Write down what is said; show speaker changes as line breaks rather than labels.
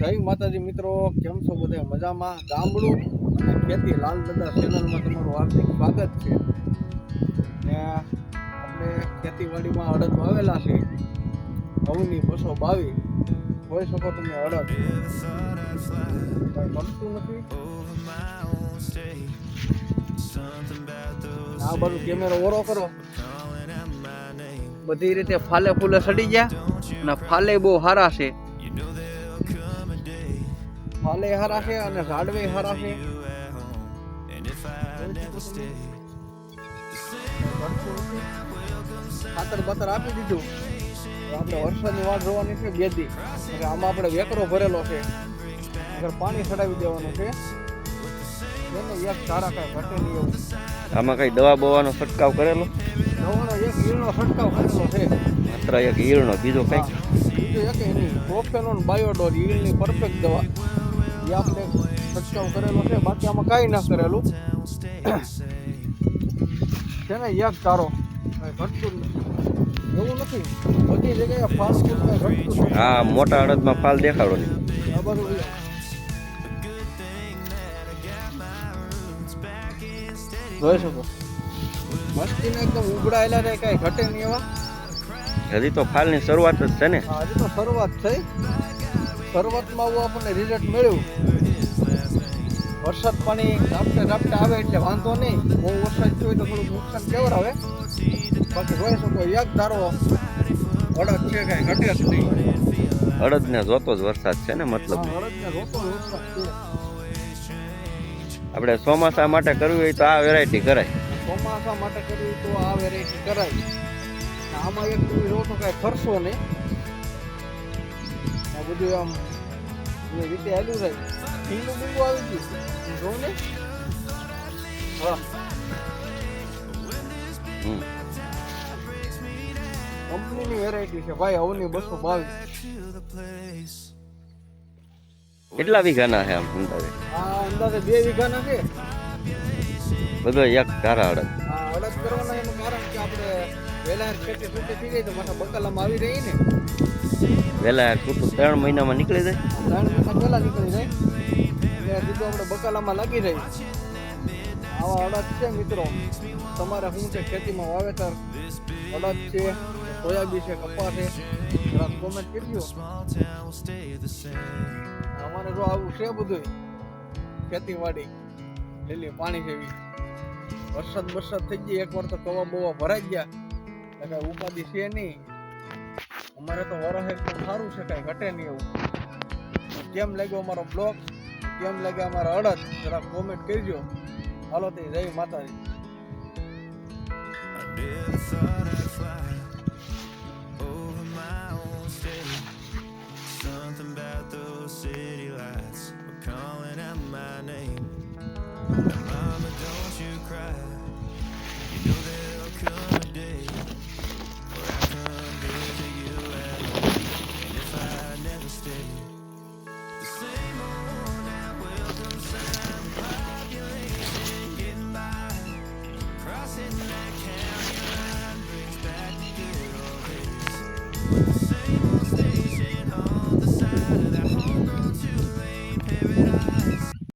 જય માતાજી મિત્રો, કેમ છો બધા? મજામાં? ગામડું અને ખેતી લાલ દાદા ચેનલમાં તમારું હાર્દિક સ્વાગત છે. ને આપણે ખેતીવાડીમાં અડદ વાવેલા છે, ઘઉંની 222. જોઈ શકો તમે અડદ કઈ મળતું નથી. આ બાજુ કેમેરો ઓરો કરો. બધી રીતે ફાલે ફૂલે સડી ગયા અને ફાલે બહુ સારા છે. ફાલે હારા છે અને ઝાડવે હારા છે. ખાતર બાતર આપી દીધું. આપણે વરસાદની વાટ જોવાની છે 2 દી. એટલે આમાં આપણે વેકરો ભરેલો છે, પાણી ચડાવી દેવાનું છે. એક સારા કઈ ઘટે નહીં એવું.
આમાં કઈ દવા બવાનો છંટકાવ કરેલો?
દવાનો એક ઈળનો છંટકાવ કરેલો છે.
માત્ર એક ઈળનો, બીજો કઈ?
બીજો એક નહીં. પ્રોફેનોન બાયોડોર ઈળની પરફેક્ટ દવા એ આપણે છંટકાવ કરેલો છે. બાકી આમાં કાંઈ ના કરેલું છે ને. એક તારો કઈ ઘટતું એવું નથી. બધી જગ્યાએ ફાસ્ટ ફૂડ કઈ ઘટતું.
હા, મોટા અડદમાં ફાલ દેખાડો નહીં.
આ બધું જોઈ શકો. મસ્તીને એકદમ ઉગડાયેલા રહે, કઈ ઘટે નહીં એવા.
હજી તો ફાલની શરૂઆત જ છે ને.
હજી તો શરૂઆત થઈ. શરૂઆતમાં આવું આપણને રિઝલ્ટ મળ્યું. વરસાદ પાણી ઝાપટે આવે એટલે વાંધો નહીં. બહુ વરસાદ થયો તો થોડુંક નુકસાન કેવડાવે. બાકી જોઈ શકો એક ધારો અડદ છે, કઈ ઘટે જ નહીં.
અડદને જોતો જ વરસાદ છે ને, મતલબ.
અડદને રોતો વરસાદ છે.
આપણે ચોમાસા માટે કરવી હોય તો આ વેરાયટી કરાય.
ચોમાસા માટે કરવી તો આ વેરાયટી કરાય. આમાં એક તમે જો તો કઈ ખર્ચો નહીં. આ બધું આમ એ રીતે હાલ્યું થાય. ઢીંગું બીંગું આવી ગયું જો ને. હા, કંપનીની વેરાયટી છે ભાઈ. અવની 222.
કેટલા વીઘાના છે આમ અંદાજે?
આ અંદાજે 2 વીઘાના છે.
બધો એક ધારા અડદ.
આ અડદ કરવાના એનું કારણ કે આપણે વહેલા ખેતી છૂટી થઈ જાય તો માથા બકાલામાં આવી રહી ને.
વહેલા ટૂંકું 3 મહિનામાં નીકળી જાય.
3 મહિના પહેલા નીકળી જાય એટલે સીધું આપણે બકાલામાં લાગી રહી. આવા અડદ છે મિત્રો. તમારે શું છે ખેતીમાં વાવેતર? અડદ છે, સોયાબીન છે, કપા છે, જરા કોમેન્ટ કરજો. અમારે જો આવું છે બધું ખેતીવાડી લીલી પાણી જેવી. વરસાદ થઈ ગઈ એકવાર તો કવા બવા ભરાઈ ગયા એટલે કઈ ઉપાધિ છે નહીં. અમારે તો વરસ એકદમ સારું છે, કઈ ઘટે નહીં એવું. કેમ લાગ્યો અમારો બ્લોગ? કેમ લાગ્યા અમારા અડદ? જરા કોમેન્ટ કરજો. હાલો તે જય માતાજી.